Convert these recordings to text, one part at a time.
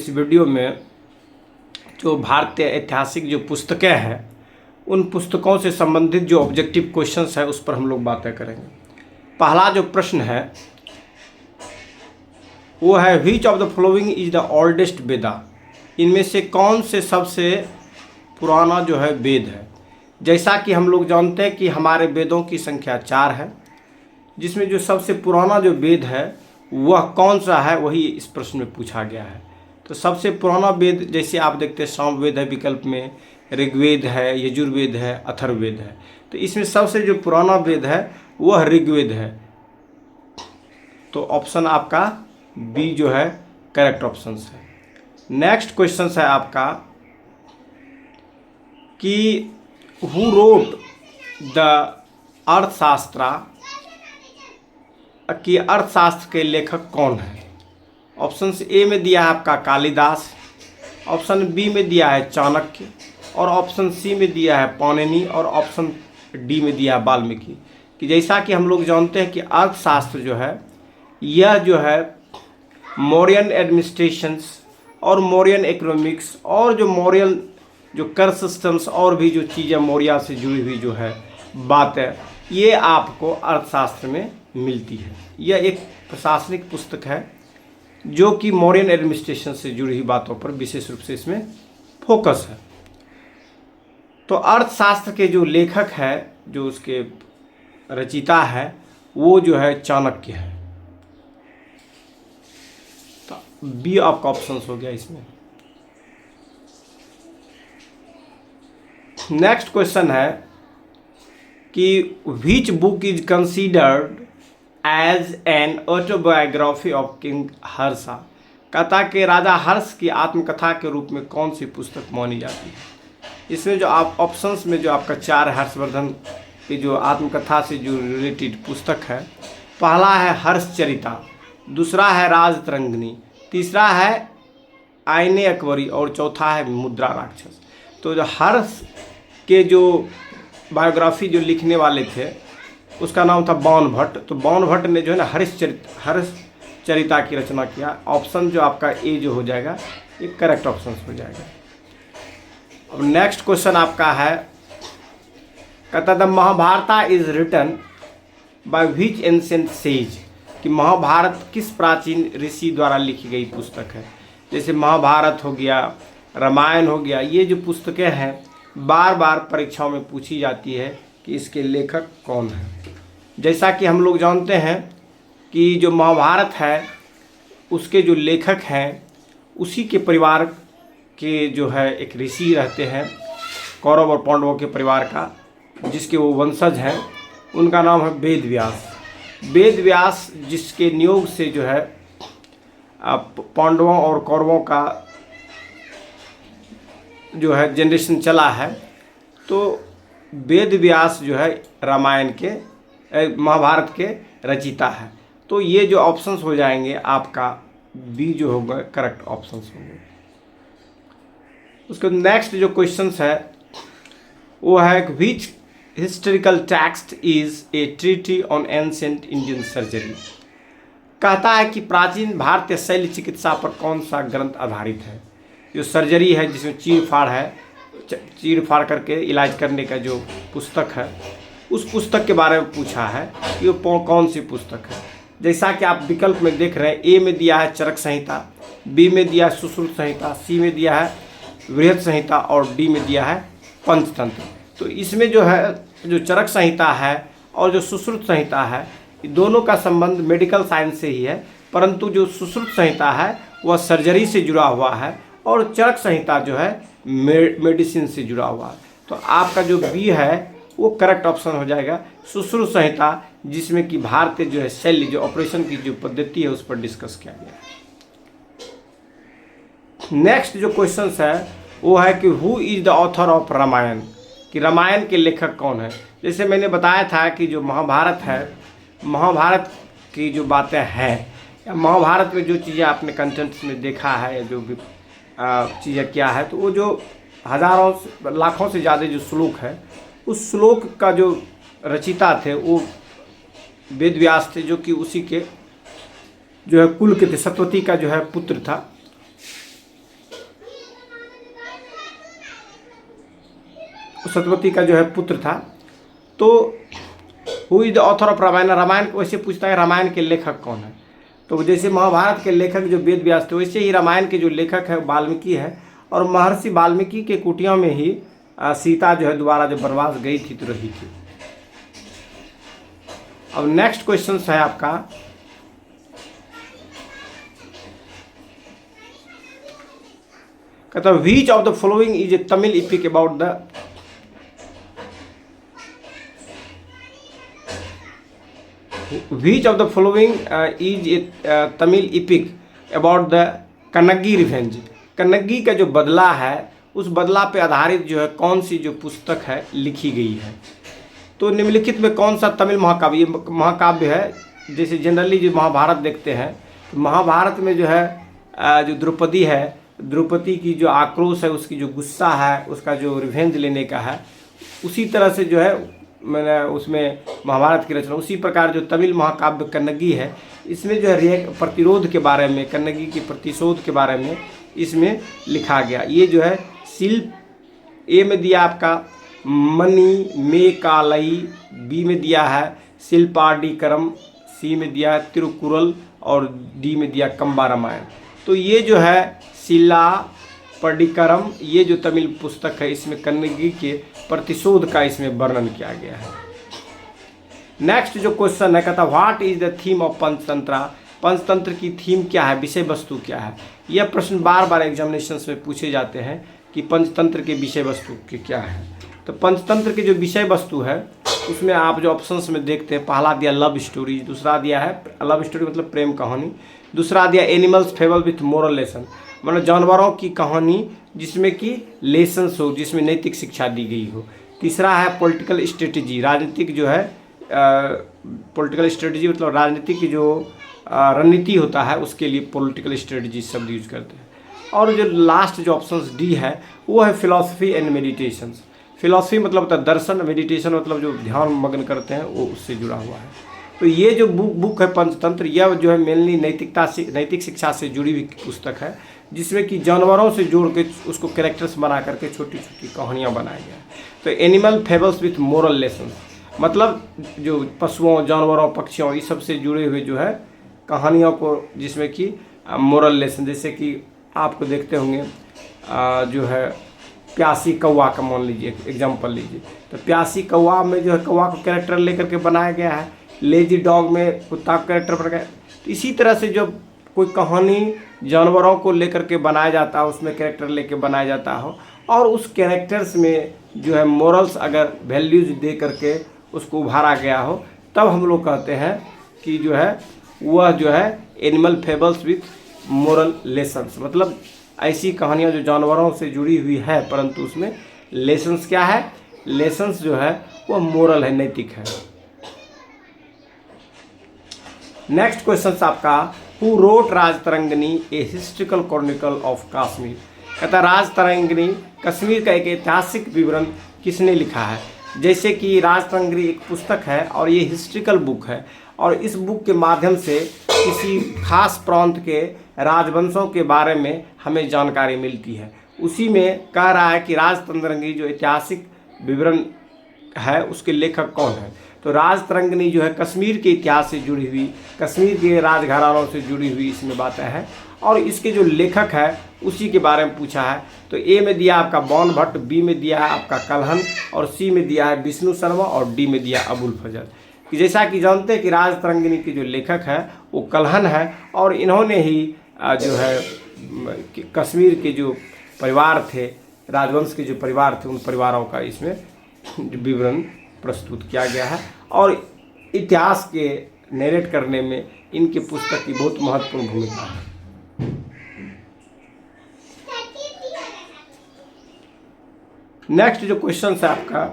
इस वीडियो में जो भारतीय ऐतिहासिक जो पुस्तकें हैं उन पुस्तकों से संबंधित जो ऑब्जेक्टिव क्वेश्चंस है उस पर हम लोग बातें करेंगे। पहला जो प्रश्न है वो है which of the following is the oldest Veda. इनमें से कौन से सबसे पुराना जो है वेद है। जैसा कि हम लोग जानते हैं कि हमारे वेदों की संख्या 4 है, जिसमें जो सबसे पुराना जो वेद है वह कौन सा है वही इस प्रश्न में पूछा गया है। तो सबसे पुराना वेद जैसे आप देखते हैं सामवेद है, विकल्प में ऋग्वेद है, यजुर्वेद है, अथर्ववेद है। तो इसमें सबसे जो पुराना वेद है वह ऋग्वेद है। तो ऑप्शन आपका बी जो है करेक्ट ऑप्शन है। नेक्स्ट क्वेश्चन है आपका कि हु रोट द अर्थशास्त्रा, कि अर्थशास्त्र के लेखक कौन है। ऑप्शन ए में दिया है आपका कालिदास, ऑप्शन बी में दिया है चाणक्य, और ऑप्शन सी में दिया है पाणिनि, और ऑप्शन डी में दिया है वाल्मीकि। कि जैसा कि हम लोग जानते हैं कि अर्थशास्त्र जो है यह जो है मौर्यन एडमिनिस्ट्रेशंस और मौर्यन इकोनॉमिक्स और जो मौर्यन जो कर सिस्टम्स और भी जो चीज़ें मौर्य से जुड़ी हुई जो है बातें ये आपको अर्थशास्त्र में मिलती है। यह एक प्रशासनिक पुस्तक है जो कि मौर्यन एडमिनिस्ट्रेशन से जुड़ी हुई बातों पर विशेष रूप से इसमें फोकस है। तो अर्थशास्त्र के जो लेखक है, जो उसके रचयिता है, वो जो है चाणक्य है। तो बी आपका ऑप्शन हो गया इसमें। नेक्स्ट क्वेश्चन है कि which book is considered as an autobiography of king Harsha. कहता कि राजा हर्ष की आत्मकथा के रूप में कौन सी पुस्तक मानी जाती है। इसमें जो आप ऑप्शंस में जो आपका 4 हर्षवर्धन की जो आत्मकथा से जो रिलेटेड पुस्तक है, पहला है हर्षचरिता, दूसरा है राजतरंगिणी, तीसरा है आईने अकबरी और चौथा है मुद्रा राक्षस। तो जो हर्ष के जो बायोग्राफी जो लिखने वाले थे उसका नाम था बाण भट्ट। तो बाण भट्ट ने जो है ना हर्षचरिता की रचना किया। ऑप्शन जो आपका ए जो हो जाएगा ये करेक्ट ऑप्शन हो जाएगा। अब नेक्स्ट क्वेश्चन आपका है, कहता the Mahabharata is written by which ancient sage. कि महाभारत किस प्राचीन ऋषि द्वारा लिखी गई पुस्तक है। जैसे महाभारत हो गया, रामायण हो गया, ये जो पुस्तकें हैं बार बार परीक्षाओं में पूछी जाती है कि इसके लेखक कौन है। जैसा कि हम लोग जानते हैं कि जो महाभारत है उसके जो लेखक हैं उसी के परिवार के जो है एक ऋषि रहते हैं, कौरव और पांडवों के परिवार का, जिसके वो वंशज हैं। उनका नाम है वेद व्यास। वेद व्यास जिसके नियोग से जो है पांडवों और कौरवों का जो है जनरेशन चला है। तो वेद व्यास जो है रामायण के महाभारत के रचयिता है। तो ये जो ऑप्शंस हो जाएंगे आपका बी जो होगा करेक्ट ऑप्शंस होंगे। उसके नेक्स्ट जो क्वेश्चंस है वो है which historical text is a treaty on ancient Indian surgery. कहता है कि प्राचीन भारतीय शैल्य चिकित्सा पर कौन सा ग्रंथ आधारित है। जो सर्जरी है जिसमें चीर फाड़ है, चीर फाड़ करके इलाज करने का जो पुस्तक है उस पुस्तक के बारे में पूछा है कि वो कौन सी पुस्तक है। जैसा कि आप विकल्प में देख रहे हैं, ए में दिया है चरक संहिता, बी में दिया है सुश्रुत संहिता, सी में दिया है बृहत संहिता और डी में दिया है पंचतंत्र। तो इसमें जो है जो चरक संहिता है और जो सुश्रुत संहिता है दोनों का संबंध मेडिकल साइंस से ही है, परंतु जो सुश्रुत संहिता है वह सर्जरी से जुड़ा हुआ है और चरक संहिता जो है मेडिसिन से जुड़ा हुआ है। तो आपका जो बी है वो करेक्ट ऑप्शन हो जाएगा सुश्रुत संहिता, जिसमें कि भारतीय जो है शैल्य जो ऑपरेशन की जो पद्धति है उस पर डिस्कस किया गया है। नेक्स्ट जो क्वेश्चन है वो है कि who is the author of Ramayana. कि रामायण के लेखक कौन है। जैसे मैंने बताया था कि जो महाभारत है, महाभारत की जो बातें हैं या महाभारत में जो चीज़ें आपने कंटेंट्स में देखा है या जो भी चीज़ें क्या है, तो वो जो हज़ारों लाखों से ज़्यादा जो श्लोक है उस श्लोक का जो रचयिता थे वो वेद व्यास थे, जो कि उसी के जो है कुल के थे, सतवती का जो है पुत्र था। सत्यवती का जो है पुत्र था। तो who is the author of Ramayana, Ramayana को वैसे पूछता है रामायण के लेखक कौन है। तो जैसे महाभारत के लेखक जो वेद व्यास थे, वैसे ही रामायण के जो लेखक है वाल्मीकि है। और महर्षि वाल्मीकि के कुटिया में ही सीता जो है दोबारा जब वनवास गई थी तो रही थी। अब नेक्स्ट क्वेश्चन है आपका, कहता है which of the following is a Tamil epic about the, which of the following is a Tamil epic about the Kannagi revenge. Kannagi का जो बदला है उस बदला पे आधारित जो है कौन सी जो पुस्तक है लिखी गई है। तो निम्नलिखित में कौन सा तमिल महाकाव्य, ये महाकाव्य है। जैसे जनरली जो महाभारत देखते हैं तो महाभारत में जो है जो द्रौपदी है, द्रौपदी की जो आक्रोश है, उसकी जो गुस्सा है, उसका जो रिवेंज लेने का है, उसी तरह से जो है मैंने उसमें महाभारत की रचना, उसी प्रकार जो तमिल महाकाव्य कन्नगी है इसमें जो है प्रतिरोध के बारे में, कन्नगी की प्रतिशोध के बारे में इसमें लिखा गया। ये जो है शिल्प, ए में दिया आपका मणि मेकालई, बी में दिया है शिल्पाडीकरम, सी में दिया है तिरुकुरल और डी में दिया कंबा रामायण। तो ये जो है शिला पडिकरम, ये जो तमिल पुस्तक है इसमें कन्नगी के प्रतिशोध का इसमें वर्णन किया गया है। नेक्स्ट जो क्वेश्चन है कहता what is the theme of Panchatantra, Panchatantra की थीम क्या है, विषय वस्तु क्या है। यह प्रश्न बार बार एग्जामिनेशन में पूछे जाते हैं कि पंचतंत्र के विषय वस्तु के क्या है। तो पंचतंत्र के जो विषय वस्तु है उसमें आप जो ऑप्शंस में देखते हैं, पहला दिया लव स्टोरी, दूसरा दिया है लव स्टोरी मतलब प्रेम कहानी, दूसरा दिया animals fable with moral lesson, मतलब जानवरों की कहानी जिसमें कि लेसन्स हो, जिसमें नैतिक शिक्षा दी गई हो। तीसरा है पॉलिटिकल स्ट्रेटजी, राजनीतिक जो है पॉलिटिकल स्ट्रेटजी मतलब राजनीतिक की जो रणनीति होता है उसके लिए पॉलिटिकल स्ट्रेटजी शब्द यूज करते हैं। और जो लास्ट जो ऑप्शन डी है वो है फिलॉसफी एंड मेडिटेशंस। फिलॉसफी मतलब होता है दर्शन, मेडिटेशन मतलब जो ध्यान मग्न करते हैं वो उससे जुड़ा हुआ है। तो ये जो बुक है पंचतंत्र, यह जो है मेनली नैतिक शिक्षा से जुड़ी हुई पुस्तक है, जिसमें कि जानवरों से जोड़ के उसको कैरेक्टर्स बना करके छोटी छोटी कहानियाँ बनाई गई। तो animal fables with moral lesson मतलब जो पशुओं, जानवरों, पक्षियों इस सब से जुड़े हुए जो है कहानियों को, जिसमें कि मोरल लेसन, जैसे कि आपको देखते होंगे जो है प्यासी कौवा का मान लीजिए एग्जांपल लीजिए, तो प्यासी कौवा में जो है कौवा को कैरेक्टर लेकर के बनाया गया है, लेजी डॉग में कुत्ता का कैरेक्टर बनाया गया। तो इसी तरह से जो कोई कहानी जानवरों को लेकर के बनाया जाता है उसमें कैरेक्टर लेके बनाया जाता हो और उस कैरेक्टर्स में जो है मोरल्स अगर वैल्यूज दे करके उसको उभारा गया हो, तब हम लोग कहते हैं कि जो है वह जो है animal fables with moral lessons, मतलब ऐसी कहानियाँ जो जानवरों से जुड़ी हुई है परंतु उसमें लेसन्स क्या है, लेसन्स जो है वह मोरल है, नैतिक है। नेक्स्ट क्वेश्चन आपका who wrote Rajatarangini A historical Chronicle of Kashmir, कहता राजतरंगिणी कश्मीर का एक ऐतिहासिक विवरण किसने लिखा है। जैसे कि राजतरंगिणी एक पुस्तक है और ये हिस्ट्रिकल बुक है और इस बुक के माध्यम से किसी खास प्रांत के राजवंशों के बारे में हमें जानकारी मिलती है। उसी में कह रहा है कि राजतरंगिणी जो ऐतिहासिक विवरण है उसके लेखक कौन है। तो राजतरंगिणी जो है कश्मीर के इतिहास से जुड़ी हुई, कश्मीर के राजघरानों से जुड़ी हुई इसमें बातें हैं और इसके जो लेखक है उसी के बारे में पूछा है। तो ए में दिया आपका बौन भट्ट, बी में दिया है आपका कल्हन और सी में दिया है विष्णु शर्मा और डी में दिया अबुल फजल। जैसा कि जानते हैं कि राजतरंगिणी के जो लेखक है वो कल्हन है और इन्होंने ही जो है कश्मीर के जो परिवार थे, राजवंश के जो परिवार थे, उन परिवारों का इसमें विवरण प्रस्तुत किया गया है और इतिहास के नरेट करने में इनके पुस्तक की बहुत महत्वपूर्ण भूमिका है। नेक्स्ट जो क्वेश्चन है आपका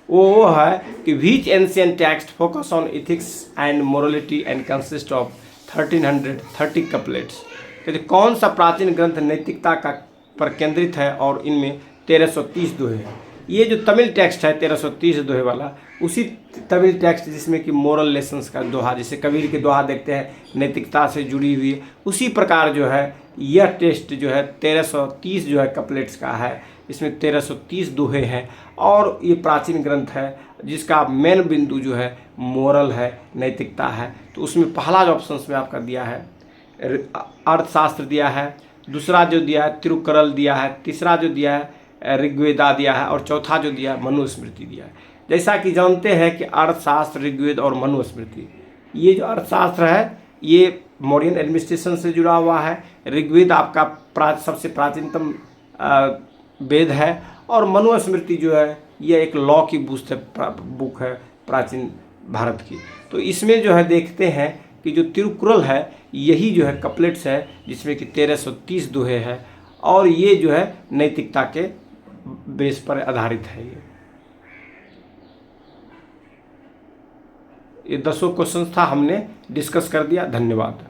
वो है कि which ancient text focus on ethics and morality and consist of 1330 couplets, कहते कौन सा प्राचीन ग्रंथ नैतिकता का पर केंद्रित है और इनमें 1330 दोहे हैं। ये जो तमिल टेक्स्ट है 1330 दोहे वाला, उसी तमिल टेक्स्ट जिसमें कि मोरल लेसन्स का दोहा, जैसे कबीर के दोहा देखते हैं नैतिकता से जुड़ी हुई है, उसी प्रकार जो है यह टेस्ट जो है 1330 जो है कपलेट्स का है। इसमें 1330 दोहे हैं और ये प्राचीन ग्रंथ है जिसका मेन बिंदु जो है मोरल है, नैतिकता है। तो उसमें पहला जो ऑप्शन में आपका दिया है अर्थशास्त्र दिया है, दूसरा जो दिया है तिरुक्कुरल दिया है, तीसरा जो दिया है ऋग्वेदा दिया है और चौथा जो दिया है मनुस्मृति दिया है। जैसा कि जानते हैं कि अर्थशास्त्र, ऋग्वेद और मनुस्मृति, ये जो अर्थशास्त्र है ये मॉडर्न एडमिनिस्ट्रेशन से जुड़ा हुआ है। ऋग्वेद आपका सबसे प्राचीनतम वेद है और मनुस्मृति जो है ये एक लॉ की बुक है प्राचीन भारत की। तो इसमें जो है देखते हैं कि जो तिरुक्कुरल है यही जो है कपलेट्स है जिसमें कि 1330 दोहे है और ये जो है नैतिकता के बेस पर आधारित है। ये 10 क्वेश्चन था, हमने डिस्कस कर दिया। धन्यवाद।